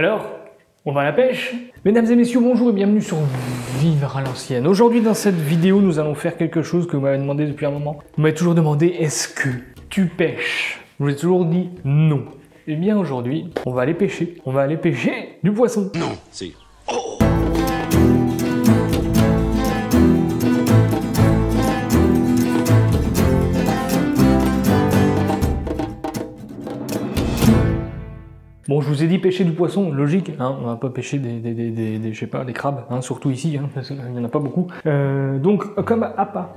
Alors, on va à la pêche? Mesdames et messieurs, bonjour et bienvenue sur Vivre à l'ancienne. Aujourd'hui, dans cette vidéo, nous allons faire quelque chose que vous m'avez demandé depuis un moment. Vous m'avez toujours demandé, est-ce que tu pêches? Je vous ai toujours dit non. Eh bien, aujourd'hui, on va aller pêcher. On va aller pêcher du poisson. Non, si. Bon, je vous ai dit pêcher du poisson, logique, hein, on va pas pêcher je sais pas, des crabes, hein, surtout ici, hein, parce qu'il y en a pas beaucoup. Donc, comme appât,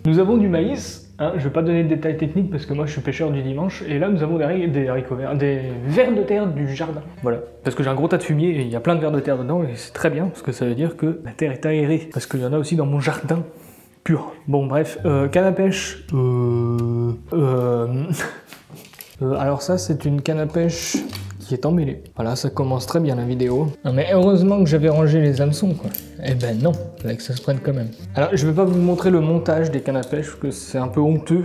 nous avons du maïs, hein, je vais pas donner de détails techniques parce que moi je suis pêcheur du dimanche, et là nous avons des haricots verts, des vers de terre du jardin, voilà. Parce que j'ai un gros tas de fumier et il y a plein de vers de terre dedans, et c'est très bien, parce que ça veut dire que la terre est aérée, parce qu'il y en a aussi dans mon jardin pur. Bon, bref, canne à pêche, alors ça c'est une canne à pêche qui est emmêlée. Voilà, ça commence très bien la vidéo. Non mais heureusement que j'avais rangé les hameçons quoi. Eh ben non, fallait que ça se prenne quand même. Alors je vais pas vous montrer le montage des cannes à pêche parce que c'est un peu honteux.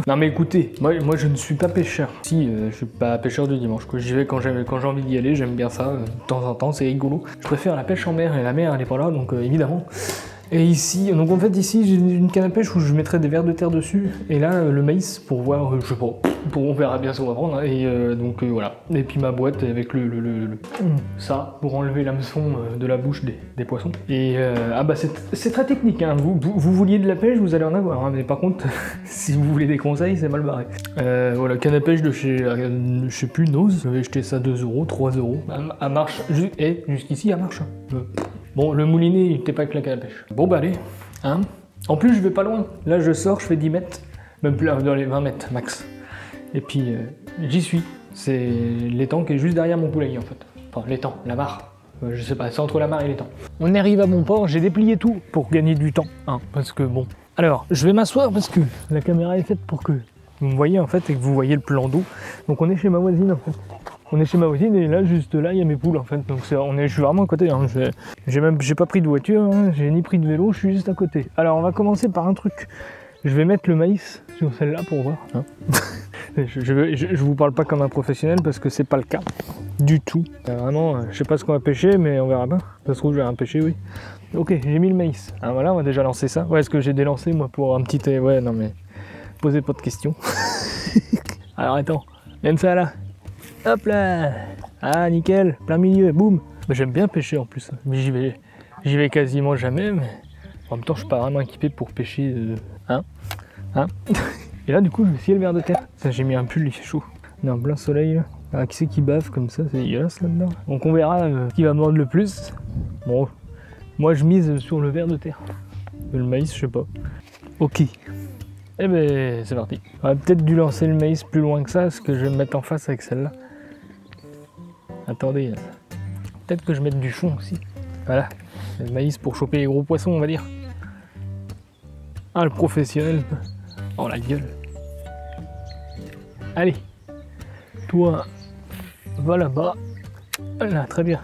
Non mais écoutez, moi je ne suis pas pêcheur. Si, je suis pas pêcheur du dimanche quoi. J'y vais quand j'ai envie d'y aller, j'aime bien ça, de temps en temps, c'est rigolo. Je préfère la pêche en mer et la mer elle est pas là donc évidemment. Et ici, donc en fait ici j'ai une canne à pêche où je mettrai des vers de terre dessus et là le maïs pour voir, je sais pas, on verra bien ce qu'on va prendre, hein, et donc voilà. Et puis ma boîte avec ça pour enlever l'hameçon de la bouche des poissons. Et ah bah c'est très technique, hein. Vous vouliez de la pêche, vous allez en avoir, hein, mais par contre si vous voulez des conseils c'est mal barré. Voilà, canne à pêche de chez, je sais plus, Nose, j'avais acheté ça 2 €, 3 €, elle marche, et jusqu'ici elle marche. Bon, le moulinet, il était pas avec la canne à pêche. Bon, bah allez, hein. En plus, je vais pas loin. Là, je sors, je fais 10 mètres, même plus là, dans les 20 mètres max. Et puis, j'y suis. C'est l'étang qui est juste derrière mon poulailler, en fait. Enfin, l'étang, la mare. Je sais pas, c'est entre la mare et l'étang. On arrive à mon port, j'ai déplié tout pour gagner du temps, hein, parce que bon. Alors, je vais m'asseoir parce que la caméra est faite pour que vous me voyez, en fait, et que vous voyez le plan d'eau. Donc, on est chez ma voisine, en fait. On est chez ma voisine et là, juste là, il y a mes poules en fait. Donc je suis vraiment à côté. Hein. J'ai pas pris de voiture, hein. J'ai ni pris de vélo, je suis juste à côté. Alors on va commencer par un truc. Je vais mettre le maïs sur celle-là pour voir. Hein. je vous parle pas comme un professionnel parce que c'est pas le cas du tout. Vraiment, je sais pas ce qu'on va pêcher, mais on verra bien. Ça se trouve, je vais rien pêcher, oui. Ok, j'ai mis le maïs. Ah, voilà, on va déjà lancer ça. Ouais, est-ce que j'ai délancé moi pour un petit. Ouais, non mais. Posez pas de questions. Alors attends, même ça là. Hop là! Ah nickel, plein milieu, boum! Bah, j'aime bien pêcher en plus, mais j'y vais quasiment jamais, mais en même temps je suis pas vraiment équipé pour pêcher, hein? Et là du coup je vais essayer le ver de terre. Ça j'ai mis un pull, il fait chaud. On est en plein soleil là. Alors, qui c'est qui bave comme ça? C'est dégueulasse là-dedans. Donc on verra qui va mordre le plus. Bon, moi je mise sur le ver de terre. Le maïs, je sais pas. Ok. Eh ben c'est parti. J'aurais peut-être dû lancer le maïs plus loin que ça, parce que je vais me mettre en face avec celle-là. Attendez, peut-être que je mette du fond aussi. Voilà, le maïs pour choper les gros poissons, on va dire. Ah, le professionnel. Oh, la gueule. Allez, toi, va là-bas. Voilà, très bien.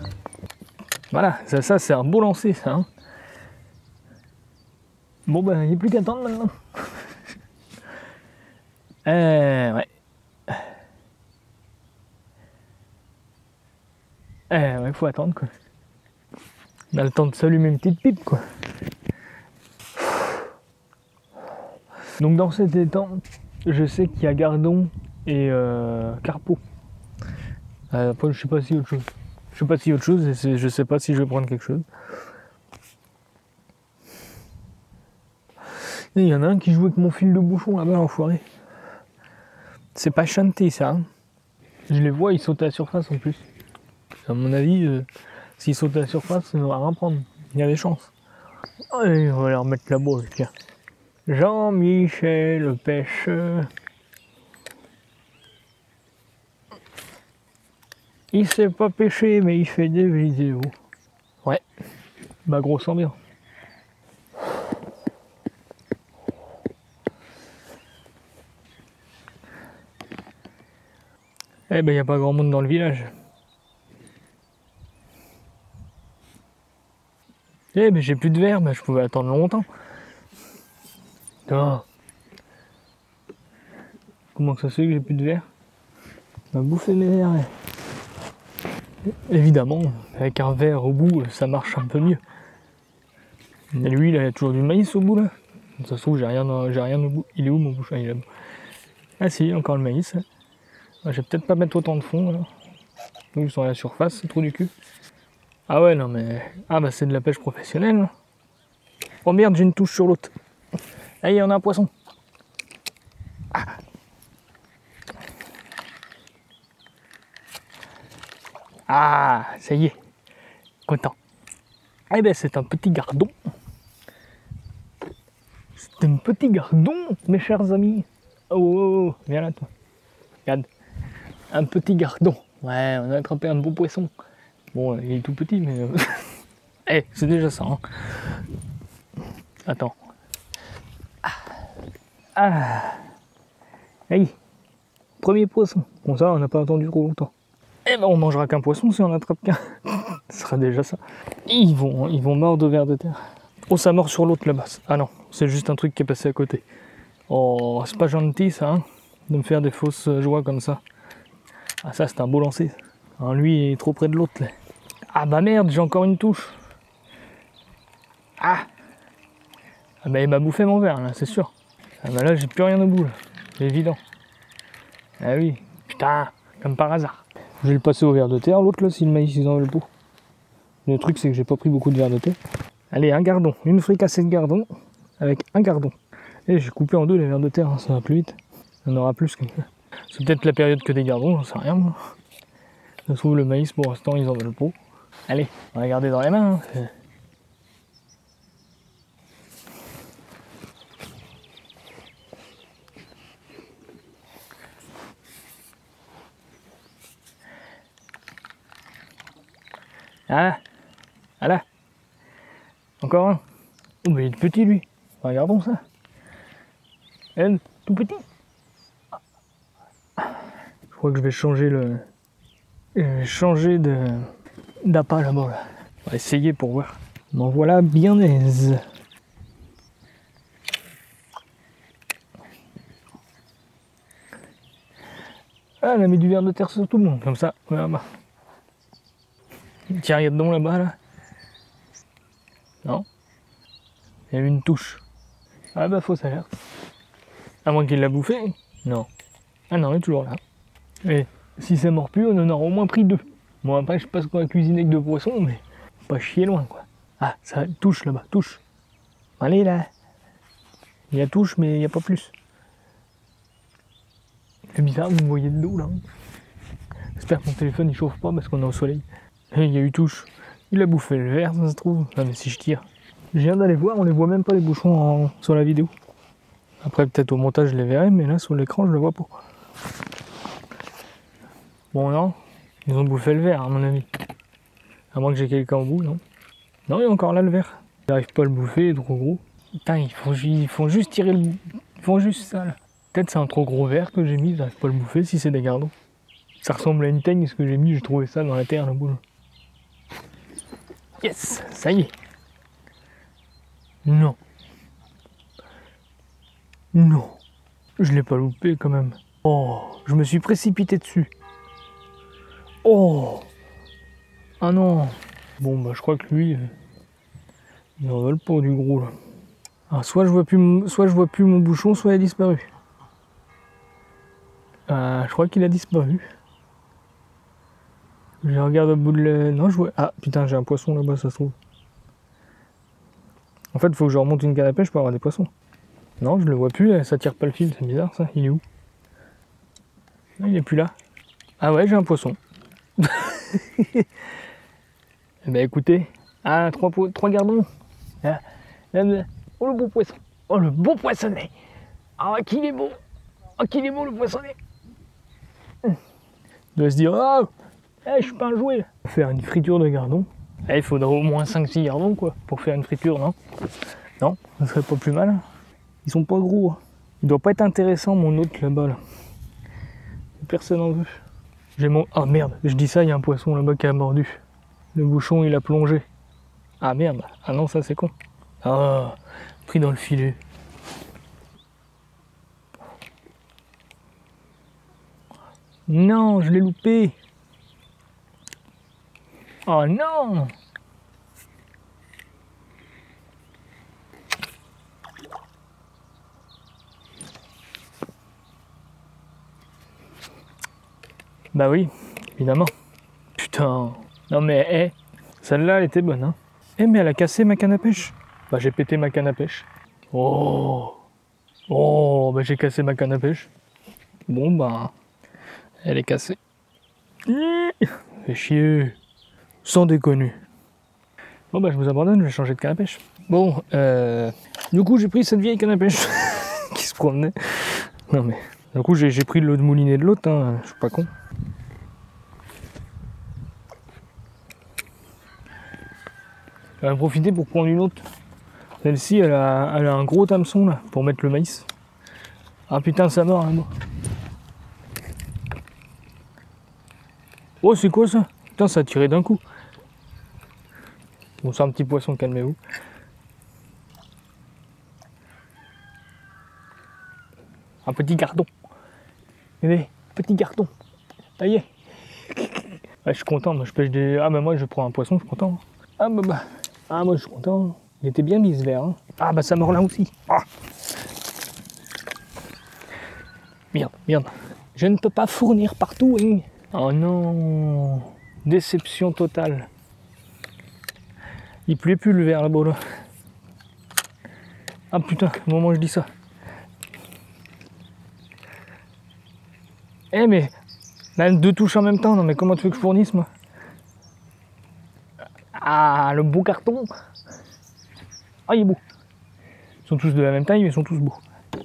Voilà, ça c'est un beau lancer, ça. Hein. Bon, ben, il n'y a plus qu'à attendre maintenant. Ouais. Ouais, faut attendre quoi. On a le temps de s'allumer une petite pipe quoi. Donc dans cet étang, je sais qu'il y a gardon et carpeau. Après je sais pas si autre chose. Je sais pas si autre chose et je sais pas si je vais prendre quelque chose. Et il y en a un qui joue avec mon fil de bouchon là-bas l'enfoiré. C'est pas chanté ça. Hein. Je les vois, ils sautent à la surface en plus. À mon avis, s'il saute à la surface, on va rien prendre. Il y a des chances. Allez, on va leur mettre là-bas, tiens. Jean-Michel le pêcheur. Il sait pas pêcher, mais il fait des vidéos. Ouais, bah grosse ambiance. Eh ben, il n'y a pas grand monde dans le village. Eh mais j'ai plus de verre, mais je pouvais attendre longtemps. Oh. Comment que ça se fait que j'ai plus de verre? On va bouffer mes verres. Évidemment, avec un verre au bout, ça marche un peu mieux. Et lui, il a toujours du maïs au bout là. Ça se trouve, j'ai rien au bout. Il est où mon bouchon? Ah si, encore le maïs. Je vais peut-être pas mettre autant de fond là. Donc ils sont à la surface, c'est trop du cul. Ah ouais, non mais... Ah bah c'est de la pêche professionnelle. Là. Oh merde, j'ai une touche sur l'autre. Ah, il y en a un poisson. Ah, ça y est. Content. Eh ben c'est un petit gardon. C'est un petit gardon, mes chers amis. Oh, oh, oh, viens là toi. Regarde. Un petit gardon. Ouais, on a attrapé un beau poisson. Bon, il est tout petit, mais... Eh, c'est déjà ça. Hein. Attends. Ah. Allez. Premier poisson. Bon, ça, on n'a pas attendu trop longtemps. Eh ben, on mangera qu'un poisson si on attrape qu'un. Ce sera déjà ça. Ils vont mordre au ver de terre. Oh, ça mord sur l'autre là-bas. Ah non, c'est juste un truc qui est passé à côté. Oh, c'est pas gentil ça, hein, de me faire des fausses joies comme ça. Ah, ça, c'est un beau lancer. Alors, lui, il est trop près de l'autre là. Ah bah merde, j'ai encore une touche. Ah, ah bah il m'a bouffé mon verre là, c'est sûr. Ah bah là, j'ai plus rien au bout là. C'est évident. Ah oui, putain, comme par hasard. Je vais le passer au ver de terre, l'autre là, si le maïs ils en veulent pas. Le truc, c'est que j'ai pas pris beaucoup de ver de terre. Allez, un gardon, une fricassée de gardon avec un gardon. Et j'ai coupé en deux les vers de terre, hein, ça va plus vite. Il y en aura plus comme ça. C'est peut-être la période que des gardons, j'en sais rien moi. Ça se trouve le maïs pour l'instant ils en veulent pas. Allez, on va garder dans les mains. Hein. Ah, ah là. Encore un. Oh mais il est petit lui. Regardons ça. Elle, tout petit. Je crois que je vais changer le... changer d'appât là-bas. Là. On va essayer pour voir. M'en voilà bien aise. Ah, elle a mis du ver de terre sur tout le monde, comme ça. Là-bas. Tiens, il y a dedans là-bas là. Non. Il y a une touche. Ah bah fausse alerte. À moins qu'il l'a bouffé. Non. Ah non, il est toujours là. Et si ça mord plus, on en aura au moins pris deux. Bon après je sais pas ce qu'on va cuisiner avec deux poissons, mais pas chier loin quoi. Ah, ça touche là-bas, touche. Allez là. Il y a touche mais il n'y a pas plus. C'est bizarre, vous me voyez de dos là. J'espère que mon téléphone il chauffe pas parce qu'on est au soleil. Et il y a eu touche. Il a bouffé le verre, ça se trouve. Ah mais si je tire. Je viens d'aller voir, on les voit même pas les bouchons sur la vidéo. Après peut-être au montage je les verrai, mais là sur l'écran je le vois pas. Bon non, ils ont bouffé le verre à mon avis. À moins que j'ai quelqu'un au bout, non. Non, il y a encore là le verre. Ils n'arrivent pas à le bouffer, il est trop gros. Putain, ils font juste tirer le... Ils font juste ça là. Peut-être c'est un trop gros verre que j'ai mis, ils n'arrivent pas à le bouffer si c'est des gardons. Ça ressemble à une teigne ce que j'ai mis, j'ai trouvé ça dans la terre la boule. Yes, ça y est. Non. Non. Je l'ai pas loupé quand même. Oh, je me suis précipité dessus. Oh. Ah non. Bon bah je crois que lui, il en veut pas du gros là. Alors, soit je vois plus mon bouchon, soit il a disparu. Je crois qu'il a disparu. Je regarde au bout de la... Non, je vois... Ah, putain, j'ai un poisson là-bas, ça se trouve. En fait, il faut que je remonte une canne à pêche pour avoir des poissons. Non, je le vois plus, ça tire pas le fil, c'est bizarre ça. Il est où? Non, il est plus là. Ah ouais, j'ai un poisson. Eh ben écoutez, trois gardons. Ah, oh le beau poisson. Oh le beau poissonnet. Ah qu'il est beau. Ah qu'il est beau le poissonnet. Il doit se dire, oh, je suis pas un jouet. Faire une friture de gardon. Il faudrait au moins 5-6 gardons quoi, pour faire une friture, non? Non, ça serait pas plus mal. Ils sont pas gros. Il doit pas être intéressant mon autre là-bas là. Personne en veut. J'ai mon... Ah merde, je dis ça, il y a un poisson là-bas qui a mordu. Le bouchon il a plongé. Ah merde, ah non ça c'est con. Ah, pris dans le filet. Non, je l'ai loupé. Oh non! Bah oui, évidemment. Putain. Non mais, celle-là, elle était bonne, hein. Mais elle a cassé ma canne à pêche. Bah j'ai pété ma canne à pêche. Oh. Oh, bah j'ai cassé ma canne à pêche. Bon bah, elle est cassée. Fait chier. Sans déconner. Bon bah je vous abandonne, je vais changer de canne à pêche. Bon, du coup j'ai pris cette vieille canne à pêche qui se promenait. Non mais, du coup j'ai pris le moulinet de l'autre, hein. Je suis pas con. Je vais en profiter pour prendre une autre. Celle-ci, elle a un gros hameçon là, pour mettre le maïs. Ah putain, ça mord là, moi. Oh, c'est quoi ça? Putain, ça a tiré d'un coup. Bon, c'est un petit poisson, calmez-vous. Un petit gardon. Bébé, petit gardon. Ça y est. Ouais, je suis content, moi je pêche des... Ah bah moi je prends un poisson, je suis content. Ah bah. Ah moi je suis content. Il était bien mis ce verre. Hein. Ah bah ça mord là aussi. Ah. Merde, merde. Je ne peux pas fournir partout. Hein. Oh non. Déception totale. Il plaît plus le verre là-bas là. Ah putain, au moment où je dis ça. Mais là, deux touches en même temps, non mais comment tu veux que je fournisse moi? Ah, le beau carton. Ah, il est beau. Ils sont tous de la même taille, mais ils sont tous beaux.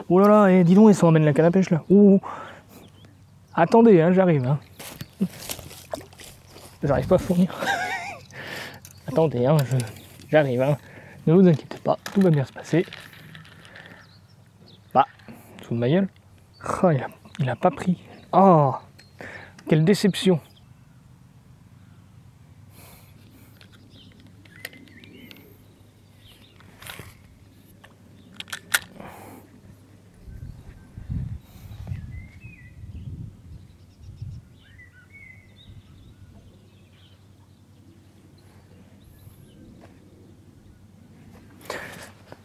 Oh là là, dis donc, ils s'en emmènent la canne à pêche là. Oh. Attendez, hein, j'arrive. Hein. J'arrive pas à fournir. Attendez, hein, j'arrive. Hein. Ne vous inquiétez pas, tout va bien se passer. Bah, sous de ma gueule. Oh, il a pas pris. Oh, quelle déception.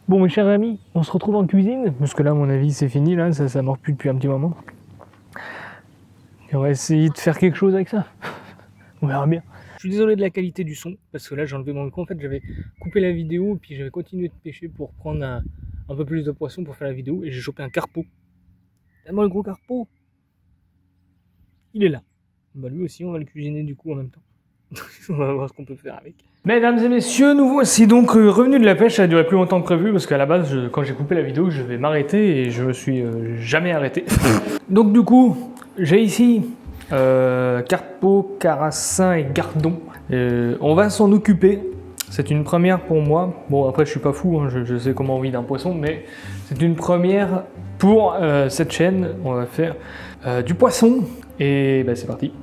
Bon mes chers amis, on se retrouve en cuisine, parce que là à mon avis c'est fini, là, ça mord plus depuis un petit moment. Et on va essayer de faire quelque chose avec ça. On verra bien. Je suis désolé de la qualité du son, parce que là j'ai enlevé mon micro, en fait j'avais coupé la vidéo, et puis j'avais continué de pêcher pour prendre un peu plus de poisson pour faire la vidéo, et j'ai chopé un carpeau. Tellement le gros carpeau. Il est là. Bah lui aussi on va le cuisiner du coup en même temps. On va voir ce qu'on peut faire avec. Mesdames et messieurs, nous voici donc revenus de la pêche. Ça a duré plus longtemps que prévu parce qu'à la base, quand j'ai coupé la vidéo, je vais m'arrêter et je me suis jamais arrêté. Donc du coup, j'ai ici carpeau, carassin et gardon. On va s'en occuper. C'est une première pour moi. Bon après, je suis pas fou, hein, je sais comment on vide un poisson, mais c'est une première pour cette chaîne. On va faire du poisson et bah, c'est parti.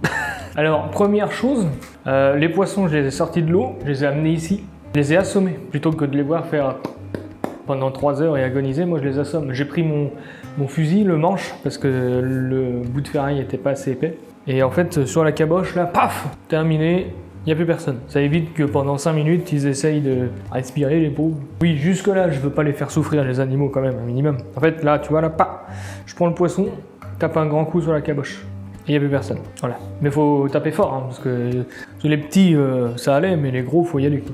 Alors, première chose, les poissons, je les ai sortis de l'eau, je les ai amenés ici, je les ai assommés. Plutôt que de les voir faire pendant 3 heures et agoniser, moi je les assomme. J'ai pris mon fusil, le manche, parce que le bout de ferraille n'était pas assez épais. Et en fait, sur la caboche, là, paf, terminé, il n'y a plus personne. Ça évite que pendant 5 minutes, ils essayent de respirer, les pauvres. Oui, jusque là, je veux pas les faire souffrir, les animaux, quand même, un minimum. En fait, là, tu vois, là, paf, je prends le poisson, tape un grand coup sur la caboche. Il n'y a plus personne. Voilà. Mais faut taper fort, hein, parce que les petits, ça allait, mais les gros, faut y aller.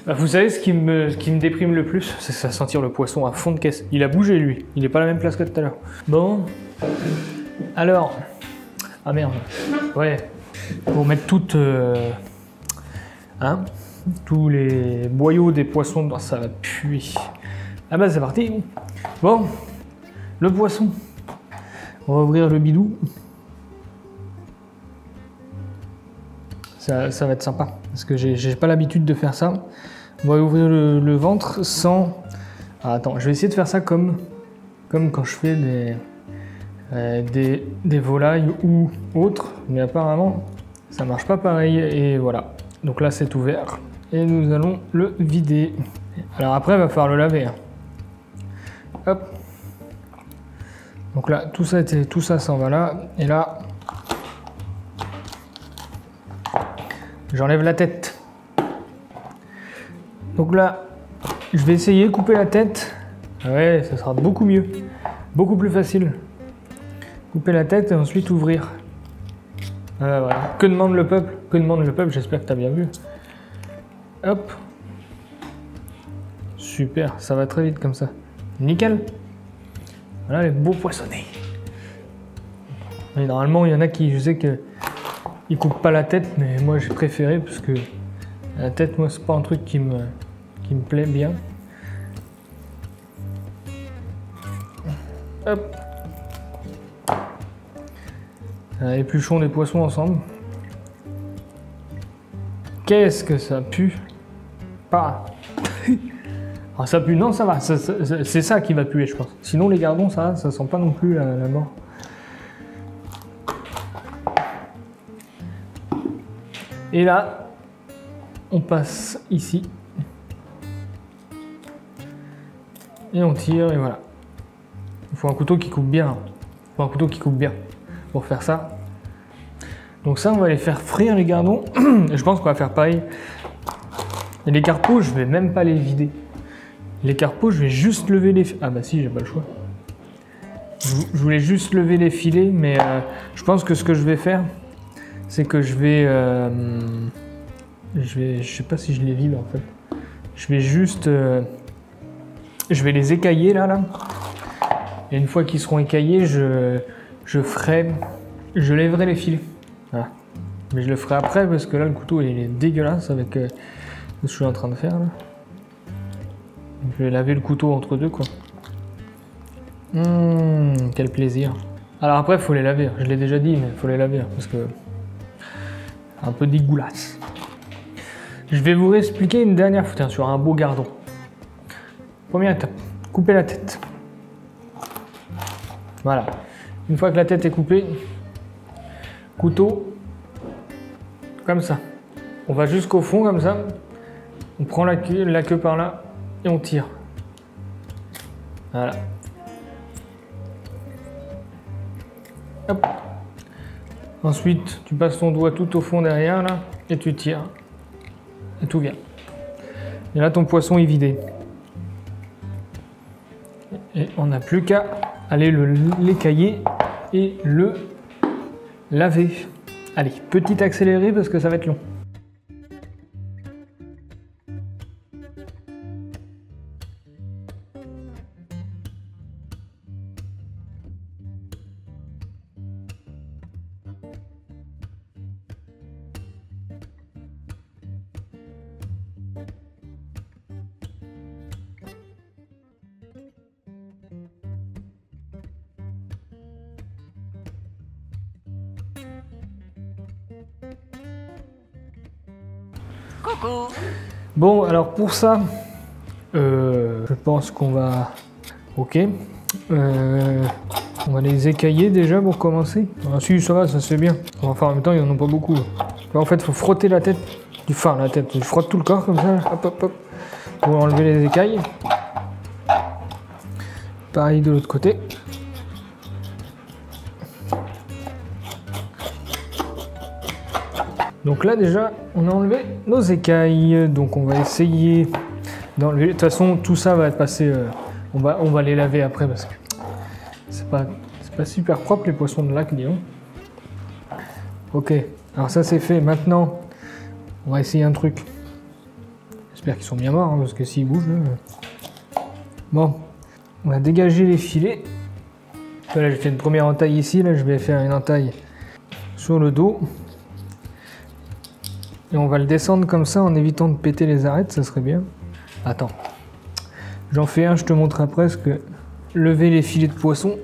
Bah, vous savez, ce qui me déprime le plus, c'est ça, sentir le poisson à fond de caisse. Il a bougé, lui. Il n'est pas à la même place que tout à l'heure. Bon. Alors. Ah merde. Ouais. Pour mettre toutes... hein, tous les boyaux des poissons dedans, ça va puer. Ah bah, c'est parti. Bon. Le poisson, on va ouvrir le bidou. Ça va être sympa, parce que j'ai pas l'habitude de faire ça. On va ouvrir le ventre sans... Ah, attends, je vais essayer de faire ça comme quand je fais des volailles ou autres, mais apparemment ça marche pas pareil, et voilà. Donc là c'est ouvert, et nous allons le vider. Alors après il va falloir le laver. Hein. Hop. Donc là, tout ça s'en va là, et là, J'enlève la tête. Donc là, je vais essayer de couper la tête. Ouais, ça sera beaucoup mieux. Beaucoup plus facile. Couper la tête et ensuite ouvrir. Voilà. Que demande le peuple? Que demande le peuple? J'espère que tu as bien vu. Hop. Super, ça va très vite comme ça. Nickel. Voilà les beaux poissonnés. Et normalement, il y en a qui, je sais que ils coupent pas la tête, mais moi j'ai préféré parce que la tête, moi, c'est pas un truc qui me plaît bien. Hop. Épluchons des poissons ensemble. Qu'est-ce que ça pue? Pas. Ah, ça pue, non, ça va. C'est ça qui va puer, je pense. Sinon, les gardons, ça sent pas non plus la mort. Et là, on passe ici. Et on tire, et voilà. Il faut un couteau qui coupe bien. Il faut un couteau qui coupe bien pour faire ça. Donc ça, on va les faire frire, les gardons. Je pense qu'on va faire pareil. Et les carpeaux, je vais même pas les vider. Les carpeaux, je vais juste lever les... Ah bah si, j'ai pas le choix. Je voulais juste lever les filets, mais je pense que ce que je vais faire, c'est que je vais... je sais pas si je les vide en fait. Je vais juste... je vais les écailler là. Et une fois qu'ils seront écaillés, je lèverai les filets. Voilà. Mais je le ferai après parce que là le couteau il est dégueulasse avec ce que je suis en train de faire là. Donc, je vais laver le couteau entre deux quoi. Quel plaisir. Alors après il faut les laver, je l'ai déjà dit mais il faut les laver parce que un peu dégueulasse. Je vais vous réexpliquer une dernière fois sur un beau gardon. Première étape, couper la tête. Voilà. Une fois que la tête est coupée, couteau, comme ça. On va jusqu'au fond comme ça. On prend la queue par là et on tire. Voilà. Hop. Ensuite, tu passes ton doigt tout au fond derrière là et tu tires. Et tout vient. Et là, ton poisson est vidé. Et on n'a plus qu'à aller l'écailler et le laver. Allez, petit accéléré parce que ça va être long. Coucou. Bon, alors pour ça, je pense qu'on va... Ok. On va les écailler déjà pour commencer. Ah, si, ça va, ça se fait bien. Enfin, en même temps, il n'y en a pas beaucoup. Là, en fait, il faut frotter la tête. Enfin, la tête. Je frotte tout le corps comme ça. Hop, hop, hop. Pour enlever les écailles. Pareil de l'autre côté. Donc là déjà, on a enlevé nos écailles. Donc on va essayer d'enlever. De toute façon, tout ça va être passé. On va les laver après parce que c'est pas super propre les poissons de lac, disons. Ok, alors ça c'est fait. Maintenant, on va essayer un truc. J'espère qu'ils sont bien morts hein, parce que s'ils bougent. Bon, on va dégager les filets. Là, j'ai fait une première entaille ici. Là, je vais faire une entaille sur le dos. Et on va le descendre comme ça en évitant de péter les arêtes, ça serait bien. Attends. J'en fais un, je te montre après ce que... Lever les filets de poisson.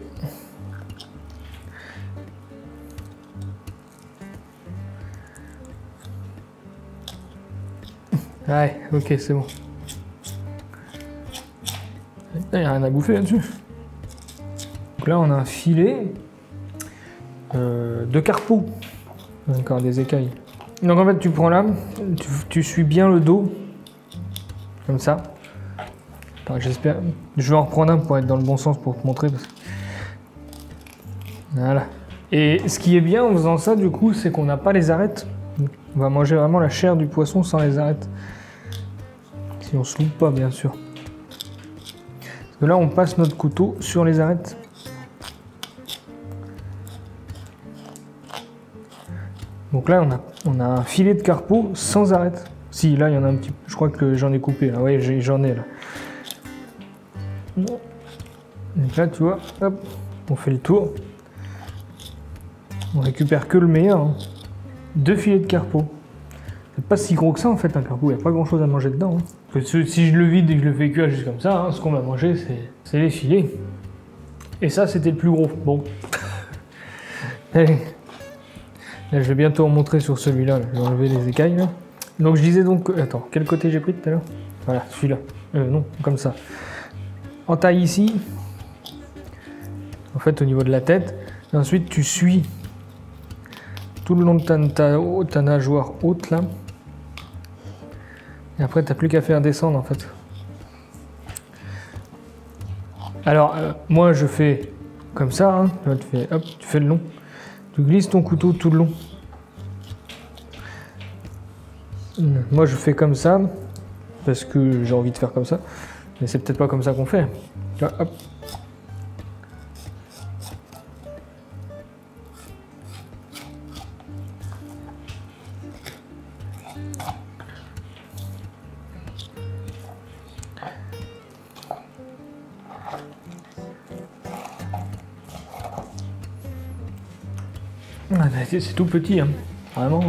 Ouais, ok, c'est bon. Il n'y a rien à bouffer là-dessus. Donc là, on a un filet de carpeaux. Encore des écailles. Donc en fait, tu prends là, tu suis bien le dos, comme ça. Enfin, j'espère. Je vais en reprendre un pour être dans le bon sens pour te montrer. Parce que... Voilà. Et ce qui est bien en faisant ça, du coup, c'est qu'on n'a pas les arêtes. On va manger vraiment la chair du poisson sans les arêtes. Si on se loupe pas, bien sûr. Parce que là, on passe notre couteau sur les arêtes. Donc là, on a un filet de carpeau sans arêtes. Si, là, il y en a un petit peu. Je crois que j'en ai coupé. Là. Oui, j'en ai là. Donc là, tu vois, hop, on fait le tour. On récupère que le meilleur. Hein. 2 filets de carpeau. C'est pas si gros que ça en fait, un carpeau. Il n'y a pas grand chose à manger dedans. Hein. Parce que si je le vide et que je le fais cuire juste comme ça, hein, ce qu'on va manger, c'est les filets. Et ça, c'était le plus gros. Bon. Allez. Là, je vais bientôt en montrer sur celui-là. Je vais enlever les écailles. Là. Donc, je disais donc. Attends, quel côté j'ai pris tout à l'heure? Voilà, celui-là. Non, comme ça. En taille ici. En fait, au niveau de la tête. Et ensuite, tu suis tout le long de ta nageoire haute là. Et après, tu n'as plus qu'à faire descendre en fait. Alors, moi je fais comme ça. Hein. Là, tu fais le long. Tu glisses ton couteau tout le long. Moi je fais comme ça. Parce que j'ai envie de faire comme ça. Mais c'est peut-être pas comme ça qu'on fait. Là, hop. C'est tout petit, hein. Vraiment,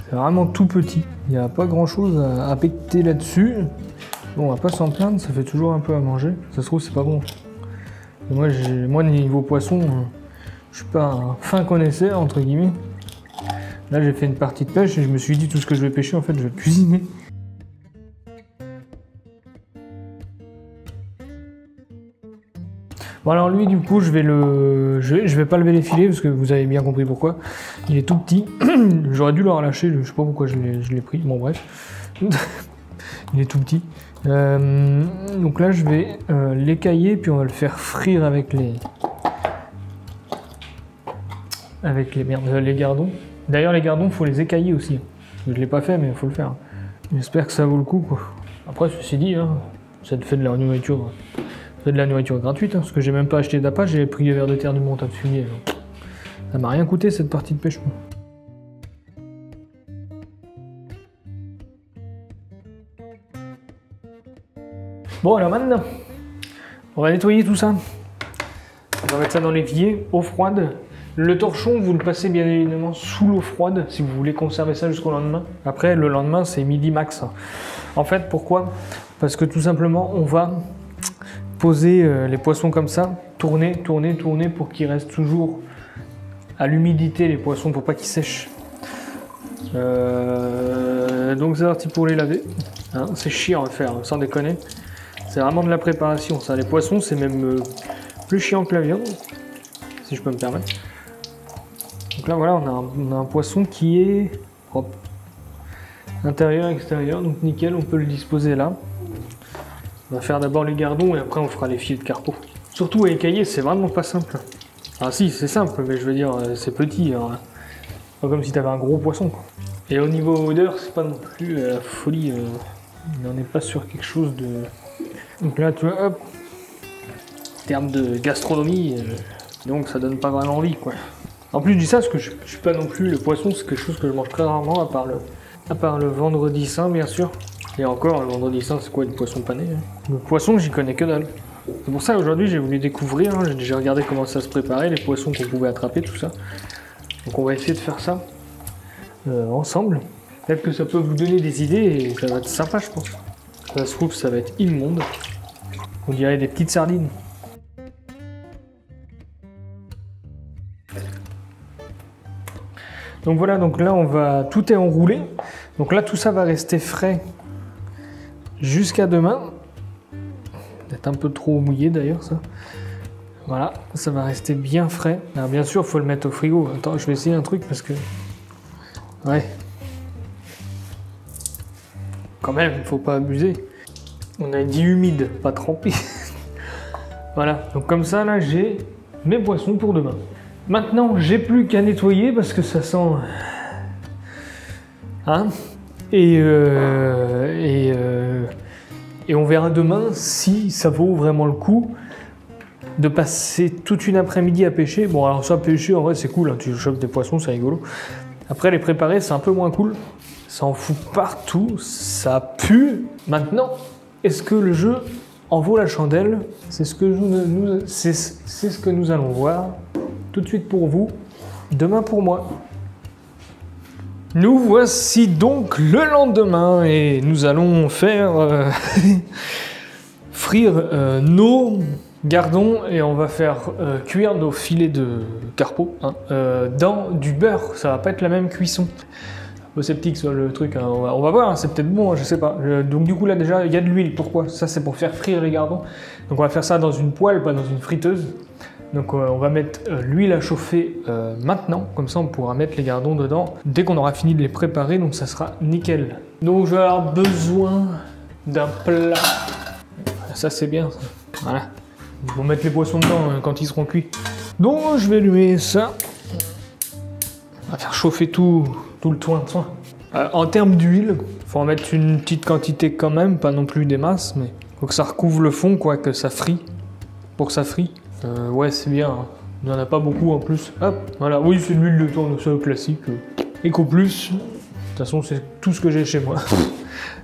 c'est vraiment tout petit. Il n'y a pas grand chose à péter là-dessus. Bon, on va pas s'en plaindre, ça fait toujours un peu à manger. Ça se trouve, c'est pas bon. Et moi, niveau poisson, je suis pas un fin connaisseur, entre guillemets. Là, j'ai fait une partie de pêche et je me suis dit tout ce que je vais pêcher, en fait, je vais cuisiner. Bon alors lui du coup je vais pas lever les filets parce que vous avez bien compris pourquoi. Il est tout petit. J'aurais dû le relâcher, je sais pas pourquoi je l'ai pris. Bon bref. Il est tout petit. Donc là je vais l'écailler puis on va le faire frire avec les gardons. D'ailleurs les gardons faut les écailler aussi. Je l'ai pas fait mais il faut le faire. J'espère que ça vaut le coup quoi. Après ceci dit, hein, ça te fait de la nourriture. C'est de la nourriture gratuite, hein, parce que j'ai même pas acheté d'appât, j'ai pris les vers de terre du montant de fumier. Donc. Ça m'a rien coûté cette partie de pêche. Bon alors maintenant, on va nettoyer tout ça. On va mettre ça dans l'évier, eau froide. Le torchon, vous le passez bien évidemment sous l'eau froide si vous voulez conserver ça jusqu'au lendemain. Après, le lendemain, c'est midi max. En fait, pourquoi? Parce que tout simplement, on va poser les poissons comme ça, tourner pour qu'ils restent toujours à l'humidité les poissons pour pas qu'ils sèchent. Donc c'est parti pour les laver. Hein, c'est chiant à faire, sans déconner. C'est vraiment de la préparation. Ça, les poissons, c'est même plus chiant que la viande, si je peux me permettre. Donc là voilà, on a un poisson qui est propre. Intérieur, extérieur, donc nickel, on peut le disposer là. On va faire d'abord les gardons et après on fera les filets de carpeau. Surtout à écailler, c'est vraiment pas simple. Ah si, c'est simple, mais je veux dire, c'est petit. Hein. Pas comme si tu avais un gros poisson. Quoi. Et au niveau odeur, c'est pas non plus la folie. On n'est pas sur quelque chose de... Donc là, tu vois, hop, en termes de gastronomie, donc ça donne pas vraiment envie, quoi. En plus, je dis ça parce que je suis pas non plus... Le poisson, c'est quelque chose que je mange très rarement, à part le vendredi saint, bien sûr. Et encore, le vendredi saint, c'est quoi, du poisson pané hein. Le poisson, j'y connais que dalle. C'est pour ça, aujourd'hui, j'ai voulu découvrir, hein, j'ai regardé comment ça se préparait, les poissons qu'on pouvait attraper, tout ça. Donc on va essayer de faire ça ensemble. Peut-être que ça peut vous donner des idées et ça va être sympa, je pense. Ça se trouve, ça va être immonde. On dirait des petites sardines. Donc voilà, donc là, tout est enroulé. Donc là, tout ça va rester frais jusqu'à demain. Peut-être un peu trop mouillé d'ailleurs, ça. Voilà, ça va rester bien frais. Alors bien sûr, il faut le mettre au frigo. Attends, je vais essayer un truc parce que... Ouais. Quand même, il faut pas abuser. On a dit humide, pas trempé. Voilà, donc comme ça, là, j'ai mes poissons pour demain. Maintenant, j'ai plus qu'à nettoyer parce que ça sent... Hein, et on verra demain si ça vaut vraiment le coup de passer toute une après-midi à pêcher. Bon, alors ça, pêcher, en vrai, c'est cool, hein, tu chopes des poissons, c'est rigolo. Après, les préparer, c'est un peu moins cool. Ça en fout partout, ça pue. Maintenant, est-ce que le jeu en vaut la chandelle? C'est ce que nous allons voir tout de suite pour vous, demain pour moi. Nous voici donc le lendemain et nous allons faire frire nos gardons et on va faire cuire nos filets de carpeaux hein, dans du beurre. Ça va pas être la même cuisson. Un peu sceptique sur le truc, hein. On va voir, hein, c'est peut-être bon, hein, je sais pas. Donc du coup là déjà il y a de l'huile, pourquoi? Ça c'est pour faire frire les gardons. Donc on va faire ça dans une poêle, pas dans une friteuse. Donc on va mettre l'huile à chauffer maintenant, comme ça on pourra mettre les gardons dedans dès qu'on aura fini de les préparer, donc ça sera nickel. Donc je vais avoir besoin d'un plat. Ça c'est bien ça. Voilà. Ils vont mettre les poissons dedans quand ils seront cuits. Donc je vais allumer ça. On va faire chauffer tout le toin. En termes d'huile, faut en mettre une petite quantité quand même, pas non plus des masses, mais faut que ça recouvre le fond, quoi, que ça frit. Pour que ça frit. Ouais, c'est bien. Hein. Il n'y en a pas beaucoup en plus. Hop, voilà. Oui, c'est de l'huile de tournesol classique. Eco Plus. De toute façon, c'est tout ce que j'ai chez moi.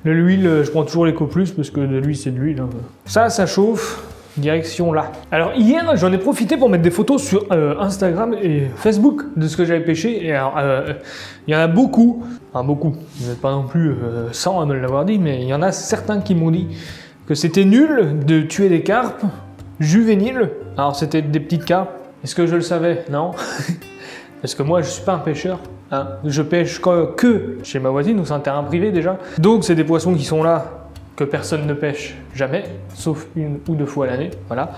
De l'huile, je prends toujours l'Eco Plus parce que de l'huile, c'est de l'huile. Hein. Ça chauffe. Direction là. Alors hier, j'en ai profité pour mettre des photos sur Instagram et Facebook de ce que j'avais pêché. Et alors, il y en a beaucoup. Enfin, beaucoup. Vous n'êtes pas non plus 100 à me l'avoir dit, mais il y en a certains qui m'ont dit que c'était nul de tuer des carpes juvéniles. Alors c'était des petites carpes. Est-ce que je le savais? Non. Parce que moi, je suis pas un pêcheur. Hein. Je pêche que chez ma voisine, donc c'est un terrain privé déjà. Donc c'est des poissons qui sont là, que personne ne pêche jamais, sauf une ou deux fois à l'année, voilà,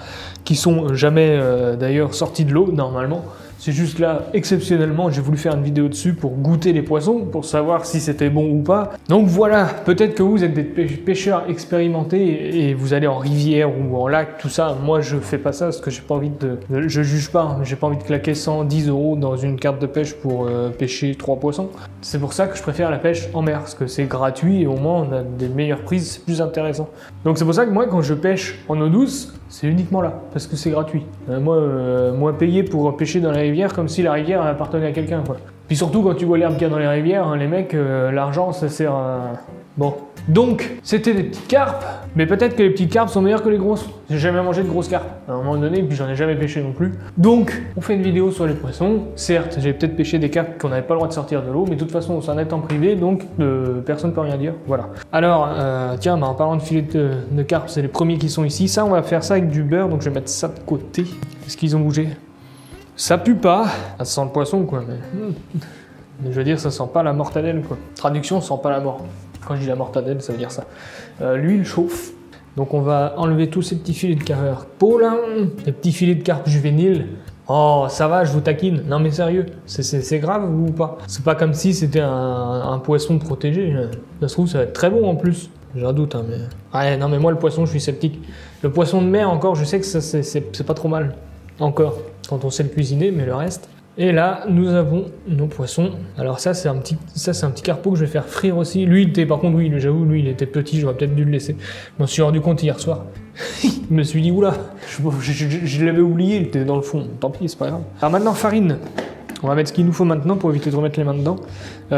qui sont jamais d'ailleurs sortis de l'eau normalement. C'est juste là, exceptionnellement, j'ai voulu faire une vidéo dessus pour goûter les poissons, pour savoir si c'était bon ou pas. Donc voilà, peut-être que vous êtes des pêcheurs expérimentés et vous allez en rivière ou en lac, tout ça. Moi, je fais pas ça parce que j'ai pas envie je juge pas, j'ai pas envie de claquer 110 € dans une carte de pêche pour pêcher 3 poissons. C'est pour ça que je préfère la pêche en mer, parce que c'est gratuit et au moins on a des meilleures prises, c'est plus intéressant. Donc c'est pour ça que moi, quand je pêche en eau douce, c'est uniquement là, parce que c'est gratuit. Moi, payer pour pêcher dans la rivière comme si la rivière appartenait à quelqu'un, quoi. Puis surtout, quand tu vois l'herbe qu'il y a dans les rivières, hein, les mecs, l'argent, ça sert à... Bon. Donc, c'était des petites carpes, mais peut-être que les petites carpes sont meilleures que les grosses. J'ai jamais mangé de grosses carpes, à un moment donné, puis j'en ai jamais pêché non plus. Donc, on fait une vidéo sur les poissons. Certes, j'ai peut-être pêché des carpes qu'on n'avait pas le droit de sortir de l'eau, mais de toute façon, c'est un net en privé, donc personne ne peut rien dire. Voilà. Alors, tiens, en parlant de filets de carpes, c'est les premiers qui sont ici. Ça, on va faire ça avec du beurre, donc je vais mettre ça de côté. Est-ce qu'ils ont bougé? Ça pue pas. Ça sent le poisson, quoi, mais... Je veux dire, ça sent pas la mortadelle, quoi. Traduction, ça sent pas la mort. Quand je dis la mortadelle, ça veut dire ça. L'huile chauffe. Donc on va enlever tous ces petits filets de carpes. Paulin, les petits filets de carpes juvéniles. Oh, ça va, je vous taquine. Non mais sérieux, c'est grave ou pas? C'est pas comme si c'était un poisson protégé. Ça se trouve, ça va être très bon en plus. J'ai un doute, hein, mais... Ouais, non mais moi, le poisson, je suis sceptique. Le poisson de mer, encore, je sais que c'est pas trop mal. Encore, quand on sait le cuisiner, mais le reste... Et là, nous avons nos poissons. Alors ça, c'est un petit carpeau que je vais faire frire aussi. Lui, il était, par contre, oui, j'avoue, lui, il était petit, j'aurais peut-être dû le laisser. Je m'en suis rendu compte hier soir. Je me suis dit, oula, je l'avais oublié, il était dans le fond. Tant pis, c'est pas grave. Alors maintenant, farine. On va mettre ce qu'il nous faut maintenant pour éviter de remettre les mains dedans.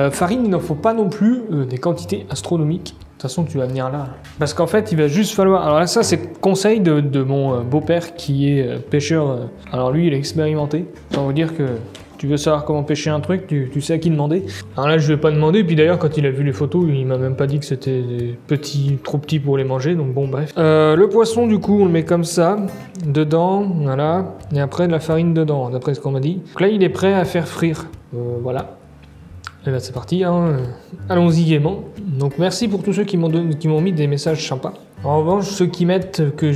Farine, il n'en faut pas non plus des quantités astronomiques. De toute façon, tu vas venir là. Parce qu'en fait, il va juste falloir... Alors là, ça, c'est conseil de mon beau-père qui est pêcheur. Alors lui, il est expérimenté. Ça veut dire que tu veux savoir comment pêcher un truc, tu sais à qui demander. Alors là, je vais pas demander. Puis d'ailleurs, quand il a vu les photos, il m'a même pas dit que c'était petits, trop petits pour les manger. Donc bon, bref. Le poisson, du coup, on le met comme ça. Dedans, voilà. Et après, de la farine dedans, d'après ce qu'on m'a dit. Donc là, il est prêt à faire frire. Voilà. Et là c'est parti, hein. Allons-y gaiement. Donc merci pour tous ceux qui m'ont mis des messages sympas. En revanche, ceux qui mettent que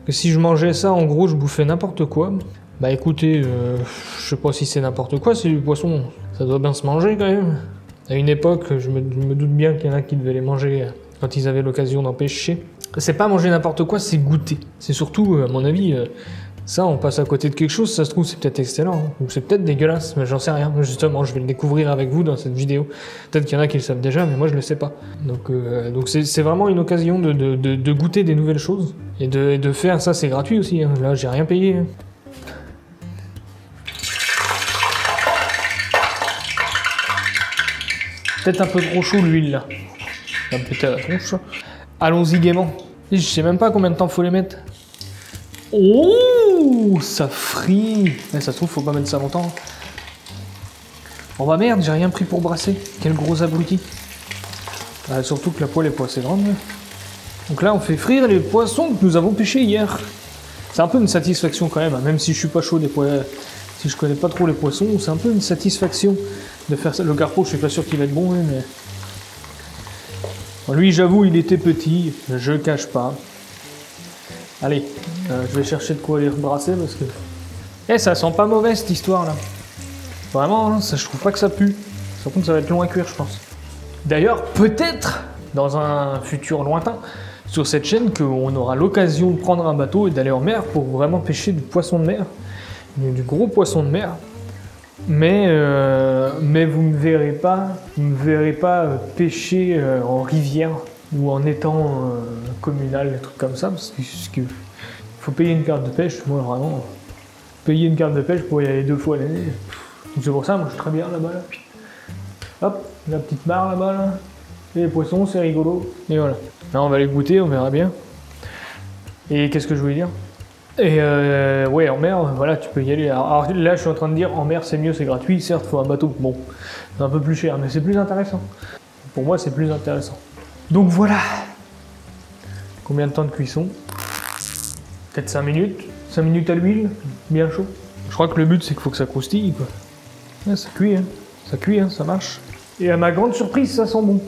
si je mangeais ça, en gros, je bouffais n'importe quoi. Bah écoutez, je sais pas si c'est n'importe quoi, c'est du poisson, ça doit bien se manger quand même. À une époque, je me doute bien qu'il y en a qui devaient les manger quand ils avaient l'occasion d'en pêcher. C'est pas manger n'importe quoi, c'est goûter. C'est surtout, à mon avis, Ça, on passe à côté de quelque chose, ça se trouve, c'est peut-être excellent, hein. Ou c'est peut-être dégueulasse, mais j'en sais rien. Justement, je vais le découvrir avec vous dans cette vidéo. Peut-être qu'il y en a qui le savent déjà, mais moi, je le sais pas. Donc c'est vraiment une occasion de goûter des nouvelles choses. Et de faire ça, c'est gratuit aussi, hein. Là, j'ai rien payé, hein. Peut-être un peu trop chaud l'huile là. Ça me péter à la tronche. Allons-y gaiement. Je sais même pas combien de temps faut les mettre. Oh, ça frit. Ça se trouve, faut pas mettre ça longtemps. Oh bah merde, j'ai rien pris pour brasser. Quel gros abruti. Surtout que la poêle est pas assez grande. Donc là, on fait frire les poissons que nous avons pêchés hier. C'est un peu une satisfaction quand même, hein. Même si je suis pas chaud des poissons. Si je connais pas trop les poissons, c'est un peu une satisfaction de faire ça. Le carpo, je suis pas sûr qu'il va être bon, hein, mais... Bon, lui, j'avoue, il était petit, je le cache pas. Allez, je vais chercher de quoi les rebrasser parce que... Eh, ça sent pas mauvais cette histoire là. Vraiment, hein, ça, je trouve pas que ça pue. Surtout que ça va être long à cuire, je pense. D'ailleurs, peut-être, dans un futur lointain, sur cette chaîne, qu'on aura l'occasion de prendre un bateau et d'aller en mer pour vraiment pêcher du poisson de mer. Du gros poisson de mer. Mais vous ne me verrez pas pêcher en rivière ou en étang communal, des trucs comme ça, parce que faut payer une carte de pêche. Moi, vraiment, payer une carte de pêche pour y aller 2 fois l'année. C'est pour ça, moi, je suis très bien là-bas. Là. Hop, la petite barre là-bas. Là. Et les poissons, c'est rigolo. Et voilà. Là, on va les goûter, on verra bien. Et qu'est-ce que je voulais dire ? Et ouais, en mer, voilà, tu peux y aller. Alors là, je suis en train de dire, en mer, c'est mieux, c'est gratuit. Certes, il faut un bateau. Bon, c'est un peu plus cher, mais c'est plus intéressant. Pour moi, c'est plus intéressant. Donc voilà. Combien de temps de cuisson? Peut-être 5 minutes. 5 minutes à l'huile, bien chaud. Je crois que le but, c'est qu'il faut que ça croustille, quoi. Ouais, ça cuit, hein. Ça cuit, hein, ça marche. Et à ma grande surprise, ça sent bon.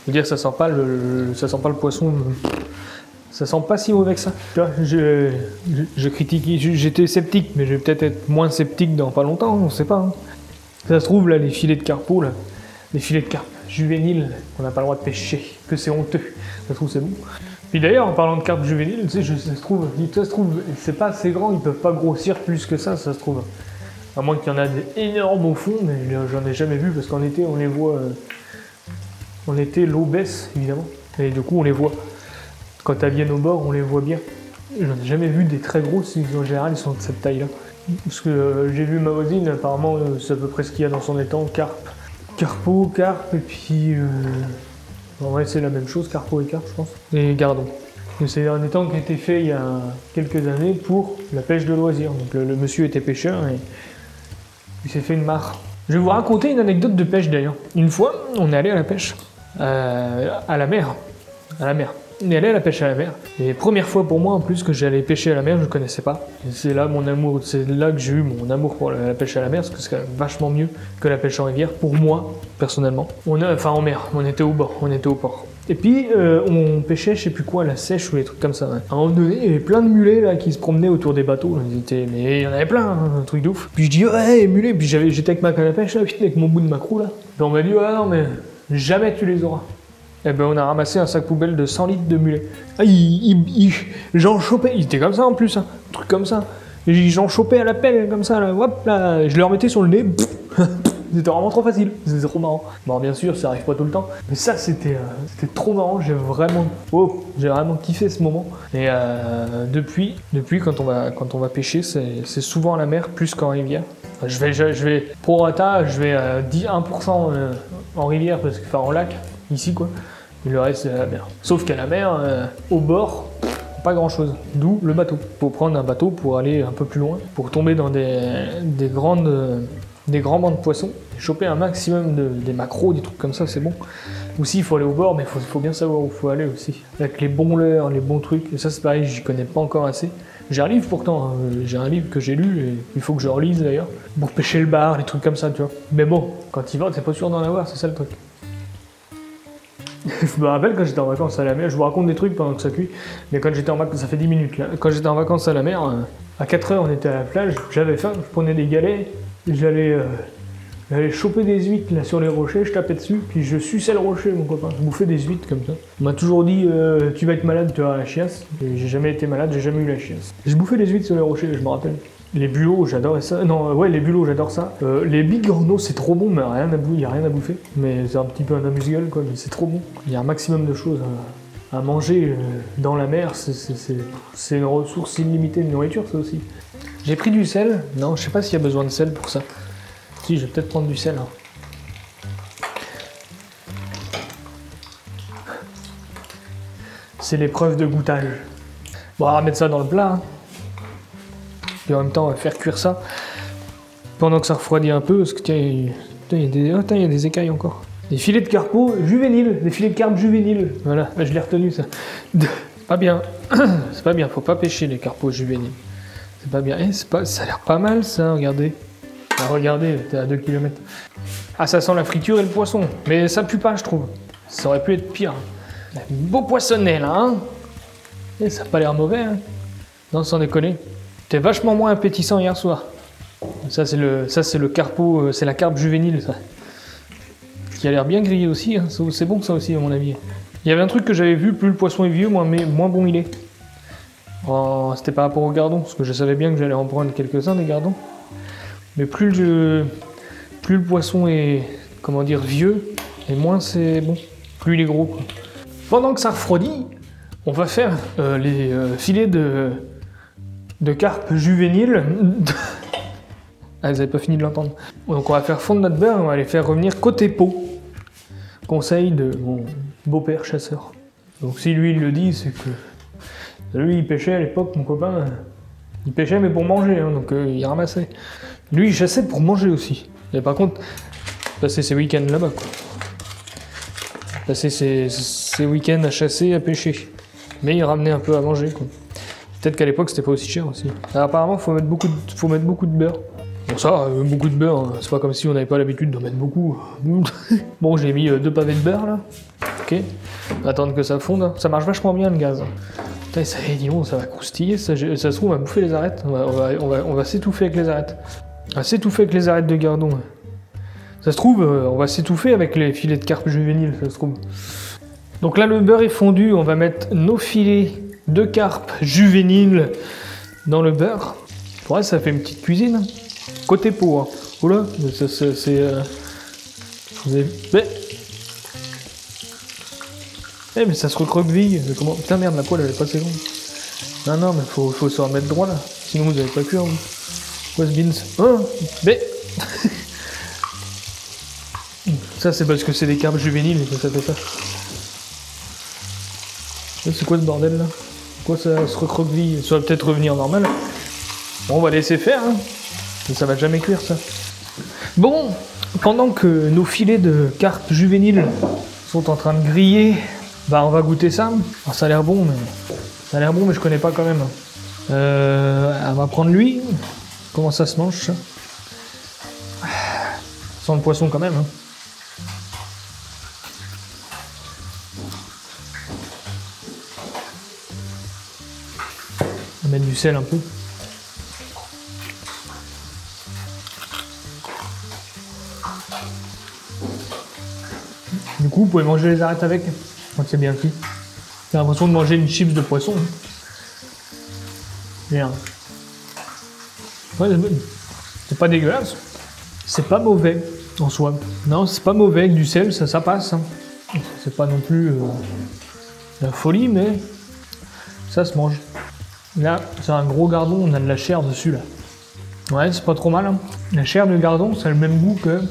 Je veux dire, ça sent pas le poisson... Ça sent pas si mauvais que ça. Je critique, j'étais sceptique, mais je vais peut-être être moins sceptique dans pas longtemps, on sait pas. Hein. Ça se trouve, là, les filets de carpo, là, les filets de carpe juvéniles, qu'on n'a pas le droit de pêcher, que c'est honteux. Ça se trouve, c'est bon. Puis d'ailleurs, en parlant de carpe juvénile, tu sais, ça se trouve, c'est pas assez grand, ils peuvent pas grossir plus que ça se trouve. À moins qu'il y en a des énormes au fond, mais j'en ai jamais vu, parce qu'en été, on les voit... en été, l'eau baisse, évidemment, et du coup, on les voit. Quand elles viennent au bord, on les voit bien. J'en ai jamais vu des très grosses, en général, ils sont de cette taille-là. Parce que j'ai vu ma voisine, apparemment, c'est à peu près ce qu'il y a dans son étang, carpe. Carpo, carpe, et puis... En vrai, c'est la même chose, carpo et carpe, je pense. Et gardon. C'est un étang qui a été fait il y a quelques années pour la pêche de loisirs. Donc le monsieur était pêcheur et il s'est fait une mare. Je vais vous raconter une anecdote de pêche d'ailleurs. Une fois, on est allé à la pêche. À la mer. À la mer. On est allé à la pêche à la mer. Et première fois pour moi en plus que j'allais pêcher à la mer, je ne connaissais pas. C'est là mon amour, c'est là que j'ai eu mon amour pour la pêche à la mer, parce que c'est quand même vachement mieux que la pêche en rivière, pour moi, personnellement. Enfin en mer, on était au bord, on était au port. Et puis on pêchait, je sais plus quoi, la sèche ou des trucs comme ça. À un moment donné, il y avait plein de mulets là qui se promenaient autour des bateaux. Mais il y en avait plein, hein, un truc de ouf. Puis je dis ouais, mulets, puis j'étais avec ma canne à pêche là, avec mon bout de macro là. Puis on m'a dit ouais non mais jamais tu les auras. Eh ben on a ramassé un sac poubelle de 100 litres de mulets. Ah, j'en chopais, il était comme ça en plus, hein, un truc comme ça. J'en chopais à la pelle comme ça, là, hop là, je le remettais sur le nez. C'était vraiment trop facile, c'était trop marrant. Bon bien sûr ça arrive pas tout le temps, mais ça c'était trop marrant, j'ai vraiment kiffé ce moment. Et depuis quand on va pêcher, c'est souvent à la mer plus qu'en rivière. Je vais prorata, je vais 1% en rivière, parce que, enfin en lac, ici quoi. Et le reste c'est à la mer. Sauf qu'à la mer, au bord, pas grand chose. D'où le bateau. Faut prendre un bateau pour aller un peu plus loin, pour tomber dans des grands bancs de poissons, choper un maximum des maquereaux, des trucs comme ça, c'est bon. Aussi, il faut aller au bord, mais il faut bien savoir où il faut aller aussi. Avec les bons leurres, les bons trucs, et ça c'est pareil, j'y connais pas encore assez. J'ai un livre pourtant, hein. J'ai un livre que j'ai lu, et il faut que je relise d'ailleurs, pour pêcher le bar, les trucs comme ça, tu vois. Mais bon, quand il va, t'es pas sûr d'en avoir, c'est ça le truc. Je me rappelle quand j'étais en vacances à la mer, je vous raconte des trucs pendant que ça cuit, mais quand j'étais en vacances, ça fait 10 minutes là, quand j'étais en vacances à la mer, à 4h on était à la plage, j'avais faim, je prenais des galets, j'allais J'allais choper des huîtres là sur les rochers, je tapais dessus, puis je suçais le rocher, mon copain. Je bouffais des huîtres comme ça. On m'a toujours dit tu vas être malade, tu auras la chiasse. Et j'ai jamais été malade, j'ai jamais eu la chiasse. Je bouffais des huîtres sur les rochers, je me rappelle. Les bulots, j'adorais ça. Non, ouais, les bulots, j'adore ça. Les bigorneaux, c'est trop bon, mais il n'y a rien à bouffer. Mais c'est un petit peu un amuse-gueule, quoi, mais c'est trop bon. Il y a un maximum de choses à manger dans la mer. C'est une ressource illimitée de nourriture, ça aussi. J'ai pris du sel. Non, je sais pas s'il y a besoin de sel pour ça. Si, je vais peut-être prendre du sel. Hein. C'est l'épreuve de goûtage. Bon, on va mettre ça dans le plat. Hein. Et en même temps, on va faire cuire ça pendant que ça refroidit un peu. Parce que tiens, il y a des écailles encore. Des filets de carpeaux juvéniles. Des filets de carpe juvéniles. Voilà, je l'ai retenu ça. C'est pas bien. C'est pas bien, faut pas pêcher les carpeaux juvéniles. C'est pas bien. Ça a l'air pas mal ça, regardez. Ah, regardez, t'es à 2 km. Ah, ça sent la friture et le poisson. Mais ça pue pas, je trouve. Ça aurait pu être pire. Beau poissonnet, là, hein. Et ça a pas l'air mauvais, hein. Non, sans déconner. T'es vachement moins appétissant hier soir. Ça, c'est le carpeau, c'est la carpe juvénile, ça. Qui a l'air bien grillé aussi, hein. C'est bon, ça aussi, à mon avis. Il y avait un truc que j'avais vu, plus le poisson est vieux, moins bon il est. Oh, c'était par rapport au gardon, parce que je savais bien que j'allais en prendre quelques-uns, des gardons. Mais plus le poisson est, comment dire, vieux, et moins c'est bon. Plus il est gros, quoi. Pendant que ça refroidit, on va faire les filets de carpe juvénile. Ah, vous n'avez pas fini de l'entendre. Donc on va faire fondre notre beurre et on va les faire revenir côté peau. Conseil de mon beau-père chasseur. Donc si lui il le dit, c'est que lui il pêchait à l'époque, mon copain. Il pêchait mais pour manger, hein, donc il ramassait. Lui, il chassait pour manger aussi. Et par contre, passer ses week-ends là-bas, quoi. Passer ses week-ends à chasser, à pêcher. Mais il ramenait un peu à manger, quoi. Peut-être qu'à l'époque, c'était pas aussi cher aussi. Alors, apparemment, faut mettre beaucoup de beurre. Bon, ça, beaucoup de beurre, hein. C'est pas comme si on n'avait pas l'habitude d'en mettre beaucoup. Bon, j'ai mis 2 pavés de beurre, là. Ok. On va attendre que ça fonde. Ça marche vachement bien, le gaz. Putain, ça, disons, ça va croustiller. Ça se trouve, on va bouffer les arêtes. On va s'étouffer avec les arêtes. On va s'étouffer avec les arêtes de gardon. Ça se trouve, on va s'étouffer avec les filets de carpe juvénile, ça se trouve. Donc là, le beurre est fondu. On va mettre nos filets de carpe juvénile dans le beurre. Pour ça fait une petite cuisine. Côté peau. Hein. Oula, c'est... mais ça se recroqueville. Comment... Putain, merde, la poêle, elle est pas assez longue. Non, mais faut se remettre droit, là. Sinon, vous avez pas cuire, vous. Quoi, ce beans? Oh, mais... Ça, c'est parce que c'est des carpes juvéniles que ça fait ça. C'est quoi ce bordel, là? Pourquoi ça se recroqueville? Ça va peut-être revenir normal. Bon, on va laisser faire, hein. Mais ça va jamais cuire, ça. Bon, pendant que nos filets de carpes juvéniles sont en train de griller, bah, on va goûter ça. Alors, ça a l'air bon, mais je connais pas quand même. On va prendre lui. Comment ça se mange, ça? Sans le poisson quand même, hein. On va mettre du sel un peu. Du coup, vous pouvez manger les arêtes avec, quand c'est bien cuit. J'ai l'impression de manger une chips de poisson. Bien. Ouais, c'est pas dégueulasse. C'est pas mauvais en soi. Non, c'est pas mauvais avec du sel, ça passe. Hein. C'est pas non plus la folie, mais ça se mange. Là, c'est un gros gardon, on a de la chair dessus là. Ouais, c'est pas trop mal. Hein. La chair du gardon, ça a le même goût que...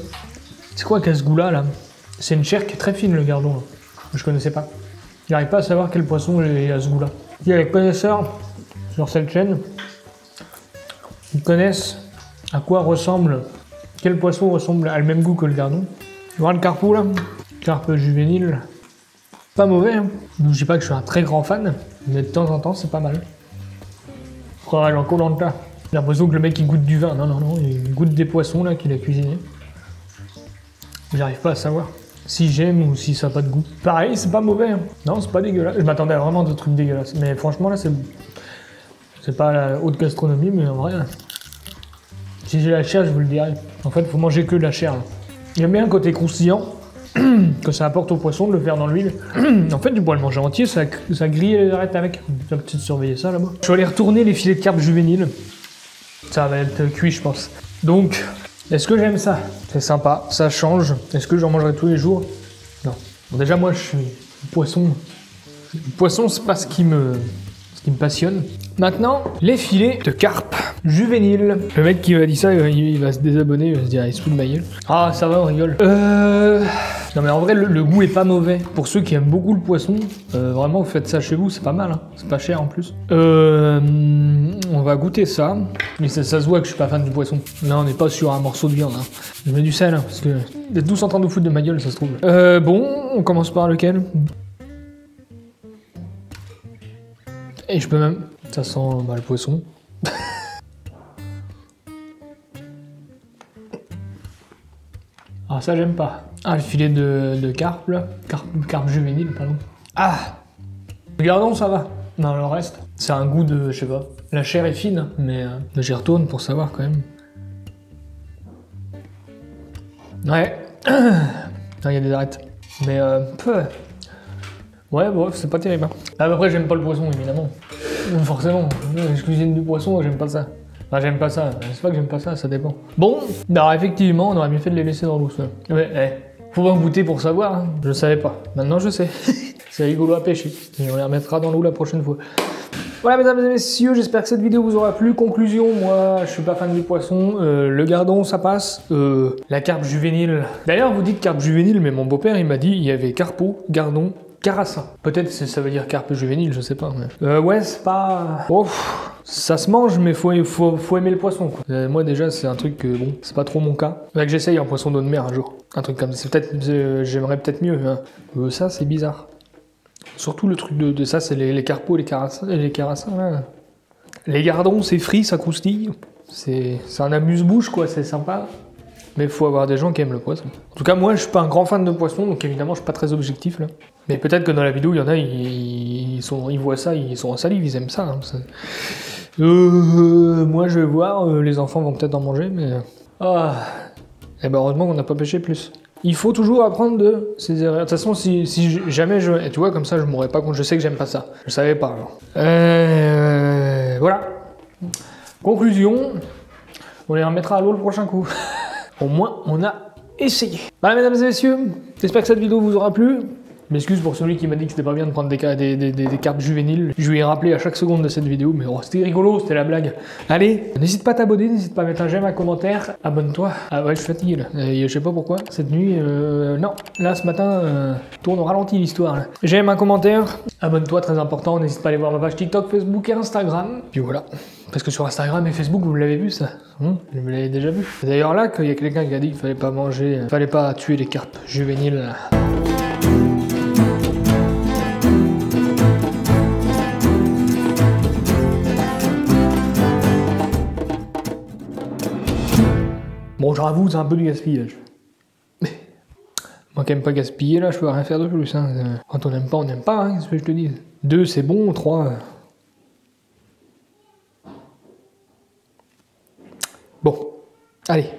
C'est quoi qu'à ce goût-là là? C'est une chair qui est très fine, le gardon là. Je connaissais pas. J'arrive pas à savoir quel poisson est à ce goût-là. Il y a les connaisseurs sur cette chaîne. Ils connaissent à quoi ressemble, quel poisson ressemble à le même goût que le gardon. Tu vois le carpeau là, carpe juvénile, pas mauvais. Hein. Je dis pas que je suis un très grand fan, mais de temps en temps c'est pas mal. Oh, j'en colle là. J'ai l'impression que le mec il goûte du vin. Non, il goûte des poissons là qu'il a cuisinés. J'arrive pas à savoir si j'aime ou si ça n'a pas de goût. Pareil, c'est pas mauvais. Hein. Non, c'est pas dégueulasse. Je m'attendais à vraiment de trucs dégueulasses. Mais franchement là c'est pas la haute gastronomie, mais en vrai. Si j'ai la chair, je vous le dirai. En fait, faut manger que de la chair. Là. J'aime bien le côté croustillant que ça apporte au poisson de le faire dans l'huile. En fait, tu pourrais le manger entier, ça grille les arêtes avec. Tu vas peut-être surveiller ça là-bas. Je vais aller retourner les filets de carpe juvéniles. Ça va être cuit, je pense. Donc, est-ce que j'aime ça? C'est sympa, ça change. Est-ce que j'en mangerai tous les jours? Non. Bon, déjà, moi, je suis poisson. Le poisson, c'est pas ce qui me passionne. Maintenant, les filets de carpe juvéniles. Le mec qui m'a dit ça, il va se désabonner, il va se dire, il se fout de ma gueule. Ah, ça va, on rigole. Non mais en vrai, le goût est pas mauvais. Pour ceux qui aiment beaucoup le poisson, vraiment, vous faites ça chez vous, c'est pas mal. Hein. C'est pas cher en plus. On va goûter ça. Mais ça se voit que je suis pas fan du poisson. Là, on n'est pas sur un morceau de viande. Hein. Je mets du sel, hein, parce que vous êtes tous en train de vous foutre de ma gueule, ça se trouve. Bon, on commence par lequel? Et je peux même... Ça sent le poisson. Ah, ça, j'aime pas. Ah, le filet de carpe, là. Carpe juvénile, pardon. Ah! Le gardon, ça va. Non, le reste, c'est un goût de... Je sais pas. La chair est fine, mais j'y retourne pour savoir, quand même. Ouais. Il y a des arêtes. Mais, ouais, bon, c'est pas terrible. Hein. Ah, après, j'aime pas le poisson, évidemment. Forcément. Je cuisine du poisson, j'aime pas ça. Enfin, j'aime pas ça. C'est pas que j'aime pas ça, ça dépend. Bon, alors effectivement, on aurait bien fait de les laisser dans l'eau, ça. Ouais, faut pas goûter pour savoir. Hein. Je savais pas. Maintenant, je sais. C'est rigolo à pêcher. Et on les remettra dans l'eau la prochaine fois. Voilà, mesdames et messieurs, j'espère que cette vidéo vous aura plu. Conclusion, moi, je suis pas fan du poisson. Le gardon, ça passe. La carpe juvénile. D'ailleurs, vous dites carpe juvénile, mais mon beau-père, il m'a dit il y avait carpeau, gardon, carassin. Peut-être ça veut dire carpe juvénile, je sais pas. Mais... ouais, c'est pas... Oh, ça se mange, mais faut aimer le poisson. Quoi. Moi, déjà, c'est un truc que, bon, c'est pas trop mon cas. Faudrait que j'essaye un poisson d'eau de mer un jour. Un truc comme ça. J'aimerais peut-être mieux. Hein. Ça, c'est bizarre. Surtout le truc de ça, c'est les carpeaux, les carassins, là. Les gardons, c'est frit, ça croustille. C'est un amuse-bouche, quoi, c'est sympa. Mais il faut avoir des gens qui aiment le poisson. En tout cas, moi, je suis pas un grand fan de poisson, donc évidemment, je suis pas très objectif, là. Mais peut-être que dans la vidéo, il y en a, ils voient ça, ils sont en salive, ils aiment ça. Hein, moi, je vais voir, les enfants vont peut-être en manger, mais... Ah, et ben heureusement qu'on n'a pas pêché plus. Il faut toujours apprendre de ses erreurs. De toute façon, si jamais je... Et tu vois, comme ça, je m'aurais pas compte. Je sais que j'aime pas ça. Je savais pas. Voilà. Conclusion. On les remettra à l'eau le prochain coup. Au moins, on a essayé. Voilà, mesdames et messieurs. J'espère que cette vidéo vous aura plu. Je m'excuse pour celui qui m'a dit que c'était pas bien de prendre des carpes juvéniles. Je lui ai rappelé à chaque seconde de cette vidéo, mais oh, c'était rigolo, c'était la blague. Allez, n'hésite pas à t'abonner, n'hésite pas à mettre un j'aime, un commentaire, abonne-toi. Ah ouais, je suis fatigué là, je sais pas pourquoi, cette nuit, non. Là, ce matin, tourne au ralenti l'histoire. J'aime, un commentaire, abonne-toi, très important, n'hésite pas à aller voir ma page TikTok, Facebook et Instagram. Puis voilà. Parce que sur Instagram et Facebook, vous l'avez vu ça, vous l'avez déjà vu. C'est d'ailleurs là qu'il y a quelqu'un qui a dit qu'il fallait pas manger, fallait pas tuer les carpes juvéniles. Bon, j'avoue, c'est un peu du gaspillage. Mais moi qui aime pas gaspiller, là, je peux rien faire de plus. Hein. Quand on n'aime pas, on n'aime pas, hein, qu'est-ce que je te dis. 2, c'est bon, 3... Bon, allez.